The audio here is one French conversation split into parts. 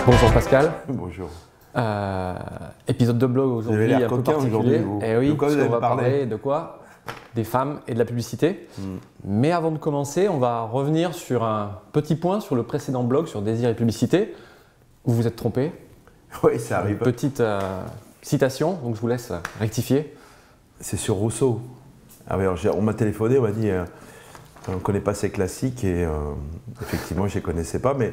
Bonjour Pascal. Bonjour. Épisode de blog aujourd'hui un peu particulier. Et oui, parce qu'on va parler de quoi? Des femmes et de la publicité. Mais avant de commencer, on va revenir sur un petit point sur le précédent blog sur Désir et publicité. Vous vous êtes trompé. Oui, ça arrive. Petite citation, donc je vous laisse rectifier. C'est sur Rousseau. Ah oui, alors on m'a téléphoné, on m'a dit on ne connaît pas ces classiques et effectivement je ne les connaissais pas, mais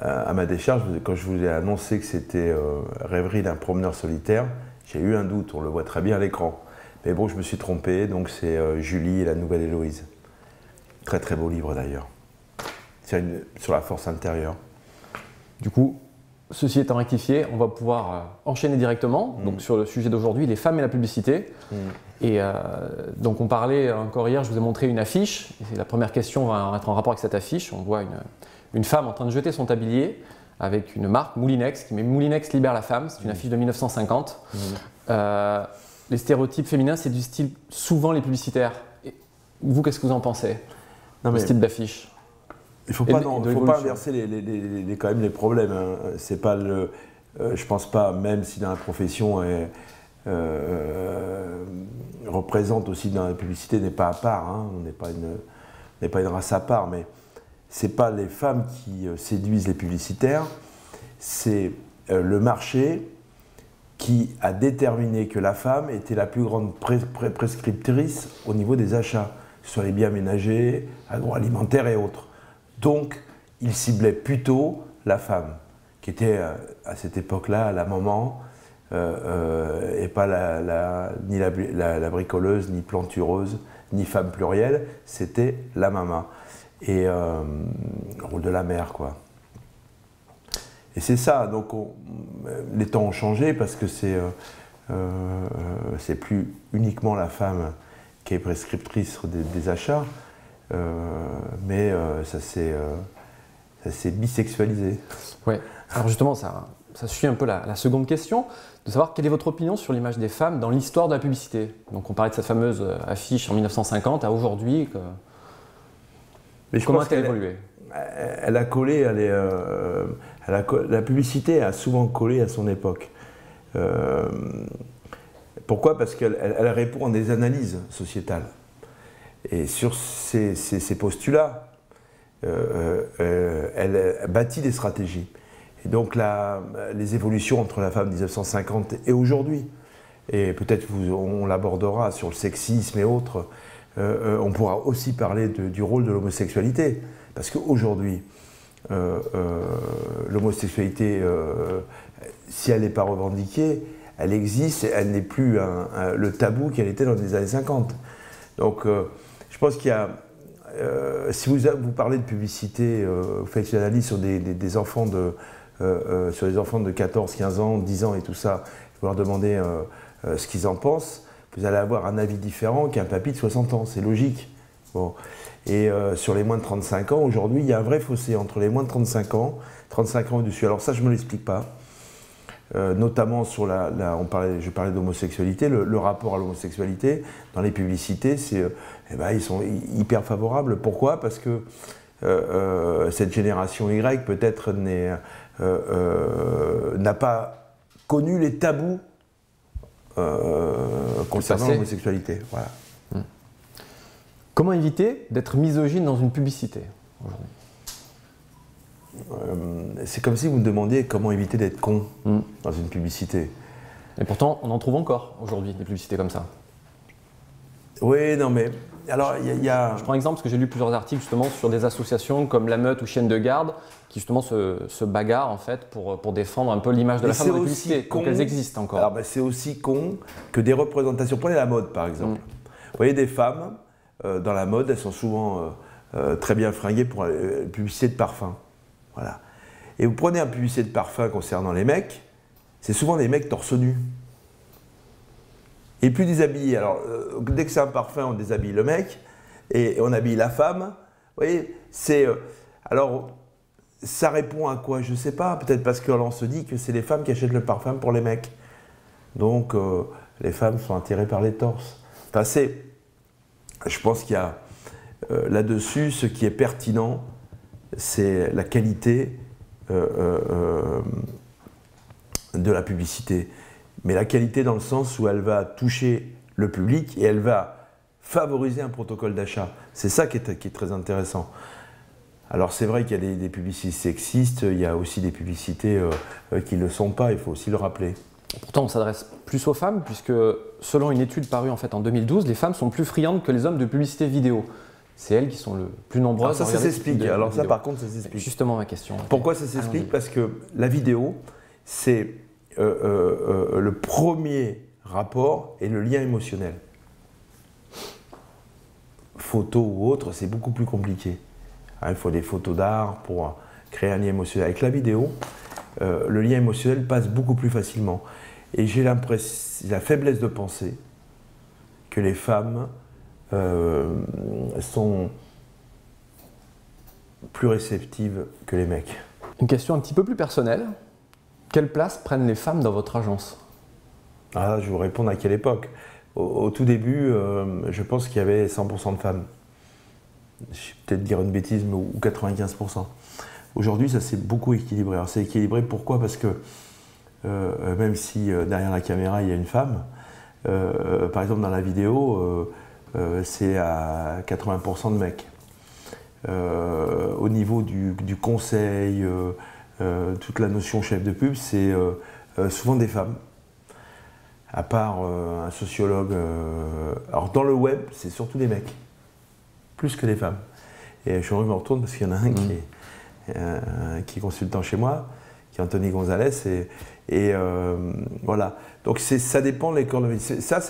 à ma décharge, quand je vous ai annoncé que c'était Rêverie d'un promeneur solitaire, j'ai eu un doute, on le voit très bien à l'écran. Mais bon, je me suis trompé, donc c'est Julie et la nouvelle Héloïse. Très très beau livre d'ailleurs, sur la force intérieure. Du coup, ceci étant rectifié, on va pouvoir enchaîner directement donc sur le sujet d'aujourd'hui, les femmes et la publicité. Et donc on parlait encore hier, je vous ai montré une affiche. Et la première question va être en rapport avec cette affiche. On voit une femme en train de jeter son tablier avec une marque, Moulinex, qui met Moulinex libère la femme. C'est une affiche de 1950. Les stéréotypes féminins séduisent-ils souvent les publicitaires? Et vous, qu'est-ce que vous en pensez de ce type d'affiche? Il ne faut pas inverser quand même les problèmes. Hein. C'est pas je pense pas, même si dans la profession représente aussi dans la publicité, n'est pas à part. Hein. On n'est pas une race à part, mais c'est pas les femmes qui séduisent les publicitaires, c'est le marché qui a déterminé que la femme était la plus grande prescriptrice au niveau des achats, que ce soit les biens ménagers, agroalimentaires et autres. Donc, il ciblait plutôt la femme, qui était à cette époque-là la maman, et pas ni la bricoleuse, ni plantureuse, ni femme plurielle, c'était la maman. Et le rôle de la mère, quoi. Et c'est ça, donc les temps ont changé parce que c'est plus uniquement la femme qui est prescriptrice des achats, mais ça s'est bisexualisé. Ouais. Alors justement, ça suit un peu la seconde question, de savoir quelle est votre opinion sur l'image des femmes dans l'histoire de la publicité. Donc on parlait de cette fameuse affiche en 1950 à aujourd'hui. Comment a-t-elle évolué? Elle a collé, la publicité a souvent collé à son époque. Pourquoi? Parce qu'elle répond à des analyses sociétales. Et sur ces postulats, elle bâtit des stratégies. Et donc les évolutions entre la femme de 1950 et aujourd'hui, et peut-être on l'abordera sur le sexisme et autres, on pourra aussi parler du rôle de l'homosexualité. Parce qu'aujourd'hui, l'homosexualité, si elle n'est pas revendiquée, elle existe, elle n'est plus le tabou qu'elle était dans les années 50. Donc je pense qu'il y a, si vous parlez de publicité, vous faites une analyse sur des enfants sur les enfants de 14, 15 ans, 10 ans et tout ça, vous leur demandez ce qu'ils en pensent, vous allez avoir un avis différent qu'un papy de 60 ans, c'est logique. Bon. Et sur les moins de 35 ans, aujourd'hui, il y a un vrai fossé entre les moins de 35 ans au-dessus. Alors ça, je ne me l'explique pas. Notamment sur je parlais d'homosexualité, le rapport à l'homosexualité dans les publicités, ils sont hyper favorables. Pourquoi? Parce que cette génération Y, peut-être, n'a pas connu les tabous concernant l'homosexualité. Voilà. Comment éviter d'être misogyne dans une publicité aujourd'hui? C'est comme si vous me demandiez comment éviter d'être con dans une publicité. Et pourtant, on en trouve encore aujourd'hui des publicités comme ça. Oui, non mais... Alors, il y a... Je prends un exemple parce que j'ai lu plusieurs articles justement sur des associations comme La Meute ou Chienne de Garde qui justement se bagarrent en fait pour défendre un peu l'image de la femme dans la publicité. Donc elles existent encore. Alors c'est aussi con que des représentations. Prenez la mode par exemple. Vous voyez des femmes dans la mode, elles sont souvent très bien fringuées pour la publicité de parfum. Voilà. Et vous prenez un publicité de parfum concernant les mecs, c'est souvent des mecs torse nu. Et plus déshabillés. Alors, dès que c'est un parfum, on déshabille le mec et on habille la femme. Vous voyez, c'est... alors, ça répond à quoi? Je ne sais pas. Peut-être parce qu'on se dit que c'est les femmes qui achètent le parfum pour les mecs. Donc, les femmes sont attirées par les torses. Enfin, je pense qu'il y a là-dessus, ce qui est pertinent, c'est la qualité de la publicité. Mais la qualité dans le sens où elle va toucher le public et elle va favoriser un protocole d'achat. C'est ça qui est très intéressant. Alors c'est vrai qu'il y a des publicités sexistes, il y a aussi des publicités qui ne le sont pas, il faut aussi le rappeler. Pourtant, on s'adresse plus aux femmes, puisque selon une étude parue en fait en 2012, les femmes sont plus friandes que les hommes de publicité vidéo. C'est elles qui sont le plus nombreuses. Alors ça s'explique. Alors ça, par contre, ça s'explique. Justement, ma question. Pourquoi ça s'explique? Parce que la vidéo, c'est le premier rapport et le lien émotionnel. Photo ou autre, c'est beaucoup plus compliqué. Il faut des photos d'art pour créer un lien émotionnel. Avec la vidéo, le lien émotionnel passe beaucoup plus facilement. Et j'ai la faiblesse de penser que les femmes sont plus réceptives que les mecs. Une question un petit peu plus personnelle. Quelle place prennent les femmes dans votre agence? Ah, je vais vous répondre à quelle époque. Au tout début, je pense qu'il y avait 100% de femmes. Je vais peut-être dire une bêtise, mais ou 95%. Aujourd'hui, ça s'est beaucoup équilibré. Alors c'est équilibré, pourquoi? Parce que même si derrière la caméra, il y a une femme, par exemple dans la vidéo, c'est à 80% de mecs. Au niveau du conseil, toute la notion chef de pub, c'est souvent des femmes. À part un sociologue. Alors dans le web, c'est surtout des mecs. Plus que les femmes. Et je me retourne parce qu'il y en a un qui est consultant chez moi, qui est Anthony Gonzalez. Et voilà. Donc ça dépend de l'école de métier. Ça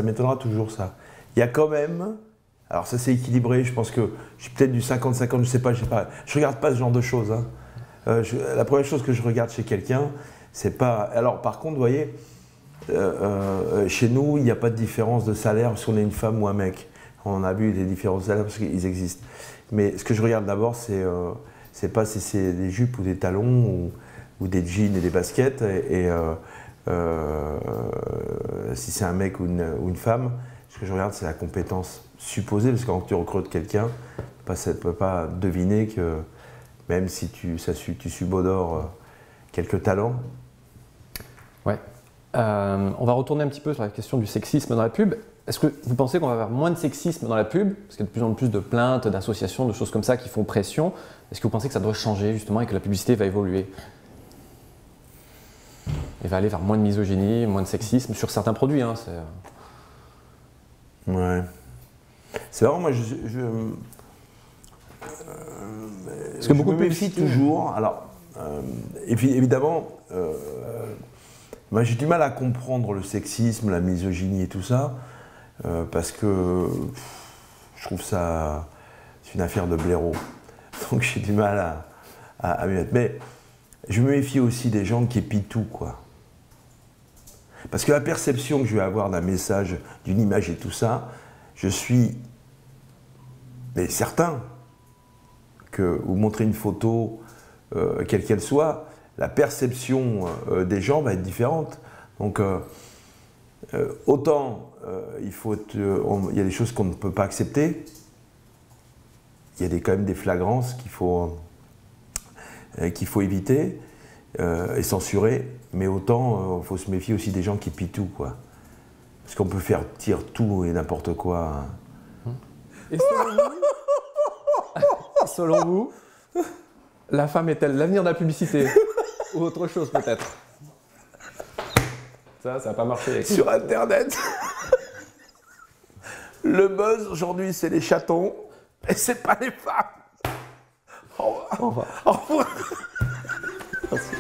m'étonnera toujours ça. Il y a quand même. Alors ça c'est équilibré, je pense que je suis peut-être du 50-50, je sais pas, je regarde pas ce genre de choses. Hein. La première chose que je regarde chez quelqu'un, c'est pas. Alors par contre, vous voyez, chez nous, il n'y a pas de différence de salaire si on est une femme ou un mec. On a vu des différences de salaire parce qu'ils existent. Mais ce que je regarde d'abord, c'est pas si c'est des jupes ou des talons ou des jeans et des baskets. Et si c'est un mec ou une femme, ce que je regarde, c'est la compétence supposée. Parce que quand tu recrutes quelqu'un, tu ne peux pas deviner que même si tu subodores quelques talents. Ouais. On va retourner un petit peu sur la question du sexisme dans la pub. Est-ce que vous pensez qu'on va avoir moins de sexisme dans la pub? Parce qu'il y a de plus en plus de plaintes, d'associations, de choses comme ça qui font pression. Est-ce que vous pensez que ça doit changer justement et que la publicité va évoluer? Et va aller vers moins de misogynie, moins de sexisme sur certains produits. Hein, ouais. C'est vraiment, moi, parce que beaucoup me méfie toujours. Alors, et puis évidemment, moi, j'ai du mal à comprendre le sexisme, la misogynie et tout ça, parce que je trouve ça c'est une affaire de blaireau. Donc j'ai du mal à m'y mettre. Mais je me méfie aussi des gens qui épient tout, quoi. Parce que la perception que je vais avoir d'un message, d'une image et tout ça, je suis certain que vous montrez une photo, quelle qu'elle soit, la perception des gens va être différente. Donc, autant il y a des choses qu'on ne peut pas accepter, il y a quand même des flagrances qu'il faut éviter et censurer, mais autant il faut se méfier aussi des gens qui pillent tout, quoi. Parce qu'on peut faire dire tout et n'importe quoi. Et selon vous, la femme est-elle l'avenir de la publicité? Ou autre chose peut-être? Ça n'a pas marché. Sur Internet, le buzz aujourd'hui, c'est les chatons et c'est pas les femmes. Au revoir. Au revoir. Merci.